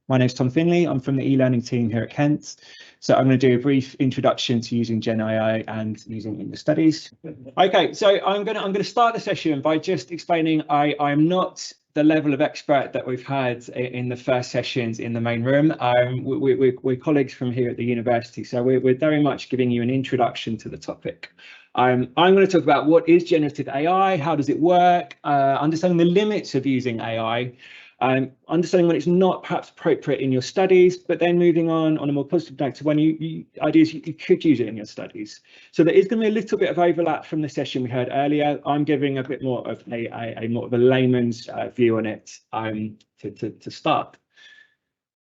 My name's Tom Finley. I'm from the e-learning team here at Kent. So I'm going to do a brief introduction to using Gen AI and using it in your studies. Okay, so I'm going to start the session by just explaining I'm not the level of expert that we've had in the first sessions in the main room. We're colleagues from here at the university, so we're very much giving you an introduction to the topic. I'm going to talk about what is generative AI, how does it work, understanding the limits of using AI, understanding when it's not perhaps appropriate in your studies, but then moving on a more positive note to when ideas you could use it in your studies. So there is going to be a little bit of overlap from the session we heard earlier. I'm giving a bit more of a layman's view on it to start.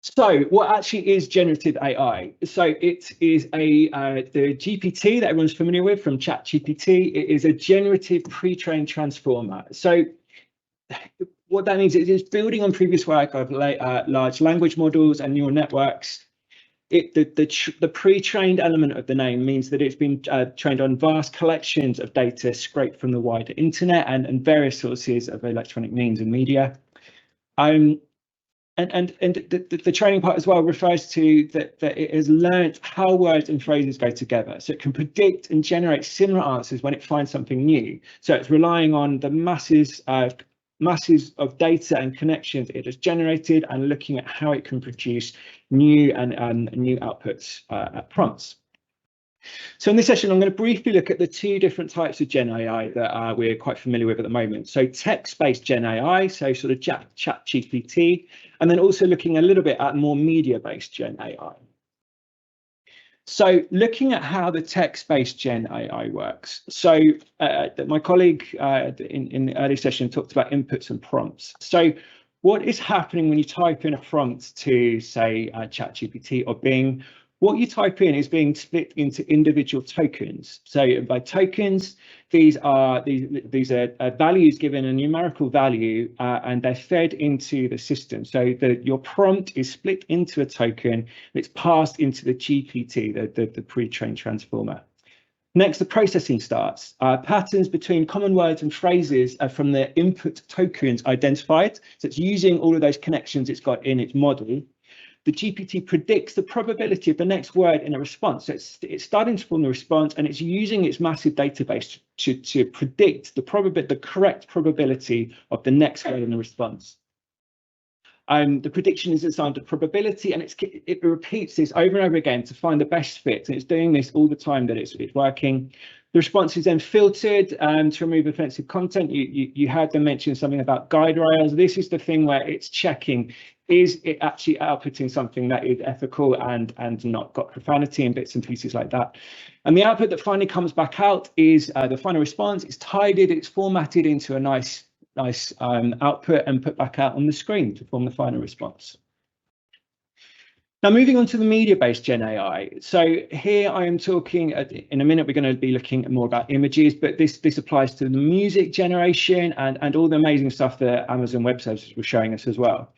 So what actually is generative AI? So it is the GPT that everyone's familiar with from ChatGPT. It is a generative pre-trained transformer. So what that means is it's building on previous work of large language models and neural networks. The pre-trained element of the name means that it's been trained on vast collections of data scraped from the wider internet and various sources of electronic means and media. And the training part as well refers to that it has learned how words and phrases go together, so it can predict and generate similar answers when it finds something new. So it's relying on the masses of data and connections it has generated and looking at how it can produce new outputs prompts. So in this session, I'm going to briefly look at the two different types of Gen AI that we're quite familiar with at the moment. So text-based Gen AI, so sort of ChatGPT, and then also looking a little bit at more media-based Gen AI. So looking at how the text-based Gen AI works. So my colleague in the early session talked about inputs and prompts. So what is happening when you type in a prompt to, say, ChatGPT or Bing? What you type in is being split into individual tokens. So by tokens, these are values given a numerical value, and they're fed into the system. So your prompt is split into a token, and it's passed into the GPT, the pre-trained transformer. Next, the processing starts. Patterns between common words and phrases are from the input tokens identified. So it's using all of those connections it's got in its model. The GPT predicts the probability of the next word in a response. So it's starting to form the response, and it's using its massive database to predict the correct probability of the next word in the response. The prediction is assigned a probability, and it repeats this over and over again to find the best fit. And it's doing this all the time that it's working. The response is then filtered to remove offensive content. You heard them mention something about guide rails. This is the thing where it's checking, is it actually outputting something that is ethical and not got profanity and bits and pieces like that. And the output that finally comes back out is the final response. It's tidied, it's formatted into a nice output and put back out on the screen to form the final response. Now, moving on to the media-based Gen AI. So here I am talking, in a minute, we're going to be looking more about images, but this applies to the music generation and all the amazing stuff that Amazon Web Services were showing us as well.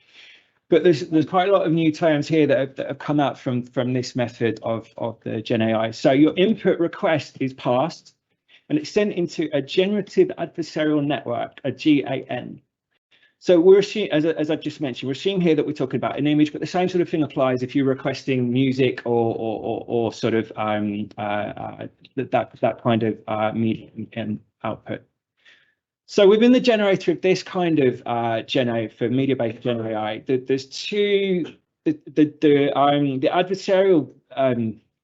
But there's quite a lot of new terms here that have come out from this method of the Gen AI. So your input request is passed, and it's sent into a generative adversarial network, a GAN. So we're assuming, as I've just mentioned, we're assuming here that we're talking about an image, but the same sort of thing applies if you're requesting music or sort of that kind of media and output. So within the generator of this kind of Gen AI for media-based Gen AI, there's two. The adversarial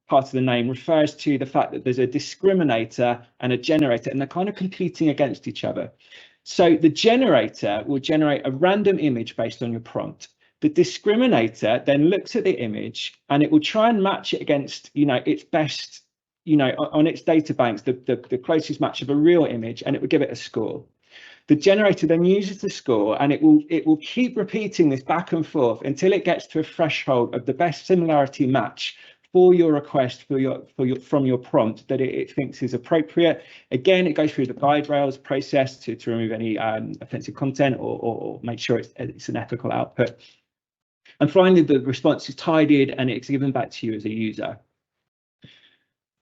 part of the name refers to the fact that there's a discriminator and a generator, and they're kind of competing against each other. So the generator will generate a random image based on your prompt. The discriminator then looks at the image and it will try and match it against, its best, on its data banks, the closest match of a real image, and it will give it a score. The generator then uses the score, and it will keep repeating this back and forth until it gets to a threshold of the best similarity match for your request from your prompt that it thinks is appropriate. Again, it goes through the guide rails process to remove any offensive content or make sure it's an ethical output. And finally, the response is tidied and it's given back to you as a user.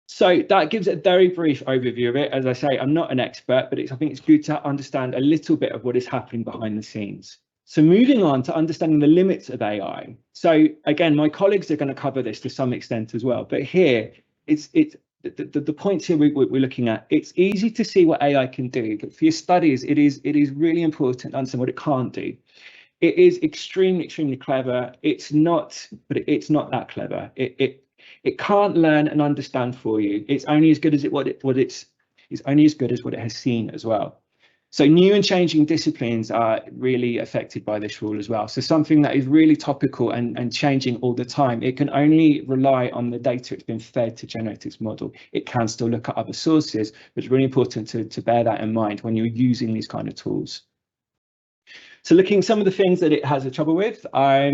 So that gives a very brief overview of it. As I say, I'm not an expert, but I think it's good to understand a little bit of what is happening behind the scenes. So moving on to understanding the limits of AI. So again, my colleagues are going to cover this to some extent as well. But here, the points here we're looking at. It's easy to see what AI can do, but for your studies, it is really important to understand what it can't do. It is extremely clever. It's not that clever. It can't learn and understand for you. It's only as good as it's only as good as what it has seen as well. So new and changing disciplines are really affected by this rule as well. So something that is really topical and changing all the time, it can only rely on the data it's been fed to generate its model. It can still look at other sources, but it's really important to bear that in mind when you're using these kind of tools. So looking at some of the things that it has a trouble with,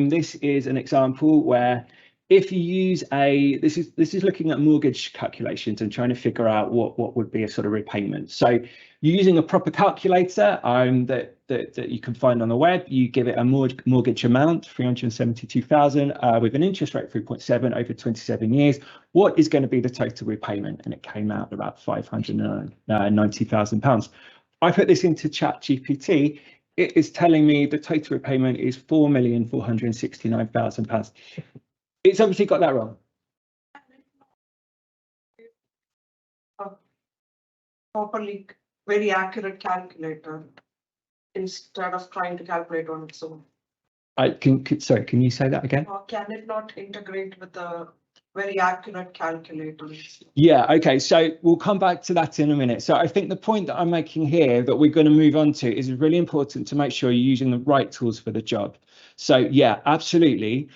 this is an example where if you use this is looking at mortgage calculations and trying to figure out what would be a sort of repayment. So using a proper calculator that you can find on the web, you give it a mortgage amount, 372,000 with an interest rate 3.7 over 27 years. What is going to be the total repayment? And it came out about £590,000. I put this into ChatGPT. It is telling me the total repayment is £4,469,000. It's obviously got that wrong. Properly, very accurate calculator instead of trying to calculate on its own. Sorry, can you say that again? Can it not integrate with a very accurate calculator? Yeah, okay, so we'll come back to that in a minute. So I think the point that I'm making here that we're going to move on to is really important to make sure you're using the right tools for the job. So yeah, absolutely.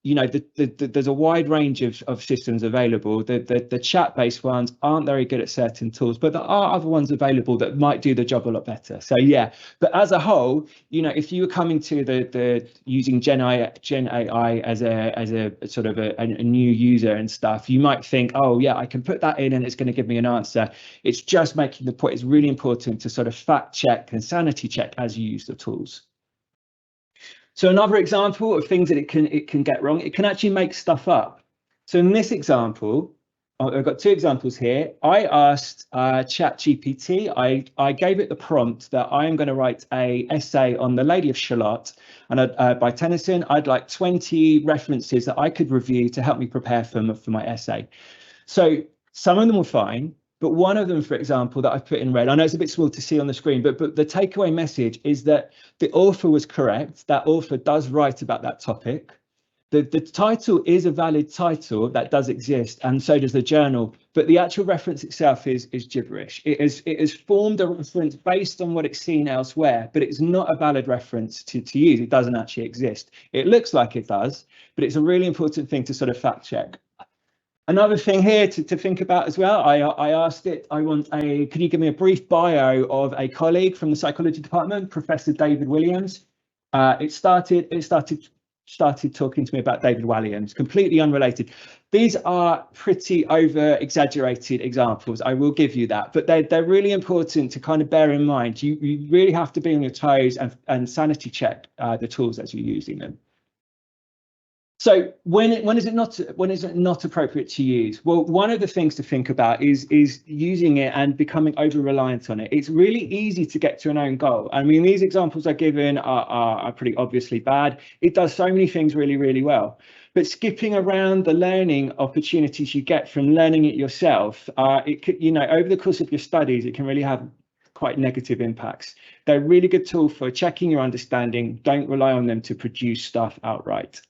You know, there's a wide range of systems available. The chat-based ones aren't very good at certain tools, but there are other ones available that might do the job a lot better. So yeah, but as a whole, you know, if you were coming to the using Gen AI as a sort of a new user and stuff, you might think, oh yeah, I can put that in and it's going to give me an answer. It's just making the point. It's really important to sort of fact check and sanity check as you use the tools. So another example of things that it can get wrong, it can actually make stuff up. So in this example, I've got two examples here. I asked ChatGPT, I gave it the prompt that I am going to write an essay on The Lady of Shalott and by Tennyson. I'd like 20 references that I could review to help me prepare for my essay. So some of them were fine. But one of them, for example, that I've put in red, I know it's a bit small to see on the screen, but the takeaway message is that the author was correct. That author does write about that topic. The title is a valid title that does exist, and so does the journal. But the actual reference itself is gibberish. It has formed a reference based on what it's seen elsewhere, but it's not a valid reference to use. It doesn't actually exist. It looks like it does, but it's a really important thing to sort of fact check. Another thing here to think about as well, I asked it, could you give me a brief bio of a colleague from the psychology department, Professor David Williams? It started talking to me about David Williams, completely unrelated. These are pretty over exaggerated examples, I will give you that, but they're really important to kind of bear in mind. You really have to be on your toes and sanity check the tools as you're using them. So when is it not appropriate to use? Well, one of the things to think about is using it and becoming over reliant on it. It's really easy to get to an own goal. I mean, these examples I've given are pretty obviously bad. It does so many things really well. But skipping around the learning opportunities you get from learning it yourself, it could, you know, over the course of your studies, it can really have quite negative impacts. They're a really good tool for checking your understanding. Don't rely on them to produce stuff outright.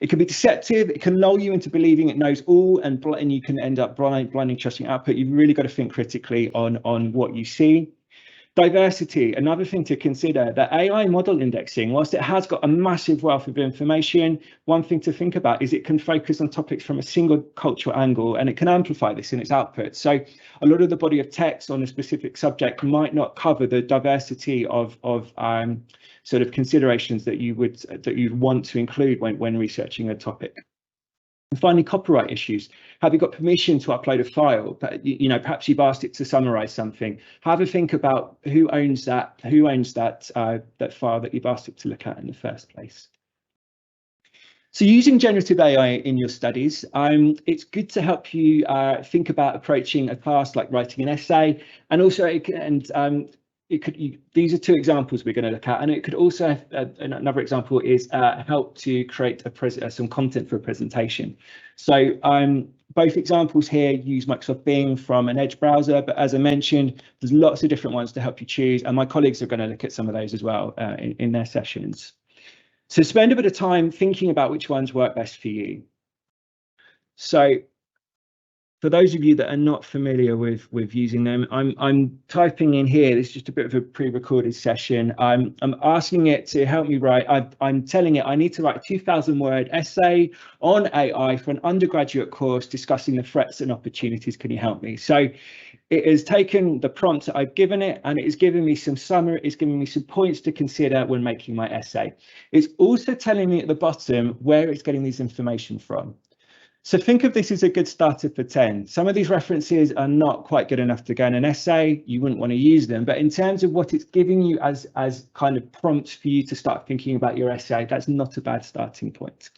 It can be deceptive. It can lull you into believing it knows all, and you can end up blindly trusting output. You've really got to think critically on what you see. Diversity, another thing to consider, that AI model indexing, whilst it has got a massive wealth of information, one thing to think about is it can focus on topics from a single cultural angle, and it can amplify this in its output. So a lot of the body of text on a specific subject might not cover the diversity of sort of considerations that you'd want to include when researching a topic. And finally, copyright issues. Have you got permission to upload a file? But you know, perhaps you've asked it to summarize something. Have a think about who owns that that file that you've asked it to look at in the first place. So using generative AI in your studies, it's good to help you think about approaching a task like writing an essay, and also these are two examples we're going to look at, and it could also another example is help to create some content for a presentation. So both examples here use Microsoft Bing from an Edge browser, but as I mentioned, there's lots of different ones to help you choose, and my colleagues are going to look at some of those as well in their sessions. So spend a bit of time thinking about which ones work best for you. So for those of you that are not familiar with using them, I'm typing in here. This is just a bit of a pre-recorded session. I'm asking it to help me write. I'm telling it I need to write a 2,000-word essay on AI for an undergraduate course discussing the threats and opportunities. Can you help me? So it has taken the prompts that I've given it, and it is giving me some summary. It's giving me some points to consider when making my essay. It's also telling me at the bottom where it's getting this information from. So think of this as a good starter for 10. Some of these references are not quite good enough to go in an essay. You wouldn't want to use them. But in terms of what it's giving you as kind of prompts for you to start thinking about your essay, that's not a bad starting point.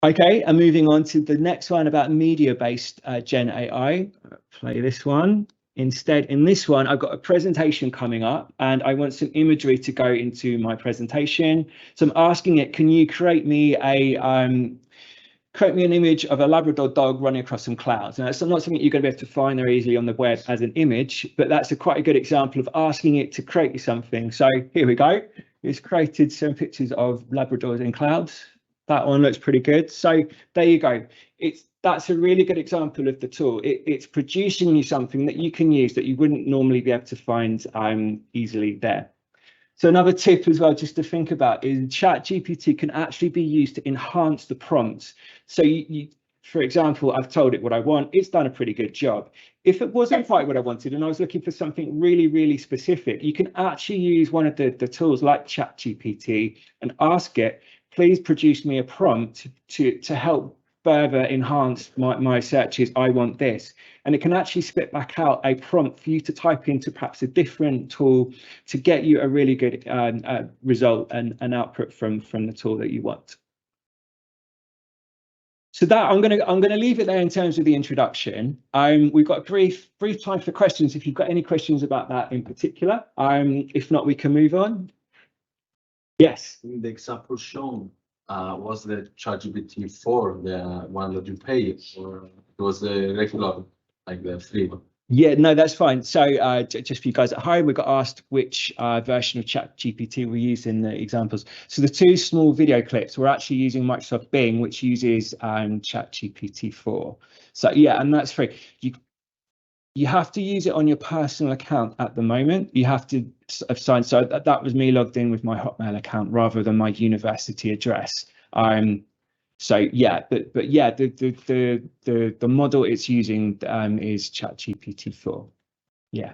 Okay, and moving on to the next one about media-based Gen AI. Play this one. Instead, in this one, I've got a presentation coming up and I want some imagery to go into my presentation. So I'm asking it, can you create me an image of a Labrador dog running across some clouds? Now, it's not something you're going to be able to find very easily on the web as an image, but that's quite a good example of asking it to create you something. So here we go. It's created some pictures of Labradors in clouds. That one looks pretty good. So there you go. That's a really good example of the tool. It's producing you something that you can use that you wouldn't normally be able to find easily there. So another tip as well, just to think about, is ChatGPT can actually be used to enhance the prompts. So for example, I've told it what I want. It's done a pretty good job. If it wasn't quite what I wanted and I was looking for something really, really specific, you can actually use one of the tools like ChatGPT and ask it, please produce me a prompt to help further enhance my searches. I want this, and it can actually spit back out a prompt for you to type into perhaps a different tool to get you a really good result and an output from the tool that you want. So that I'm gonna leave it there in terms of the introduction. We've got a brief time for questions if you've got any questions about that in particular. If not, we can move on. Yes. In the example shown, was the ChatGPT 4 the one that you pay, or it was the regular, like the free one? Yeah, no, that's fine. So just for you guys at home, we got asked which version of ChatGPT we used in the examples. So the two small video clips, we're actually using Microsoft Bing, which uses ChatGPT 4. So yeah, and that's free. You have to use it on your personal account at the moment. You have to sign. So that was me logged in with my Hotmail account rather than my university address. So yeah, but yeah, the model it's using is ChatGPT 4. Yeah.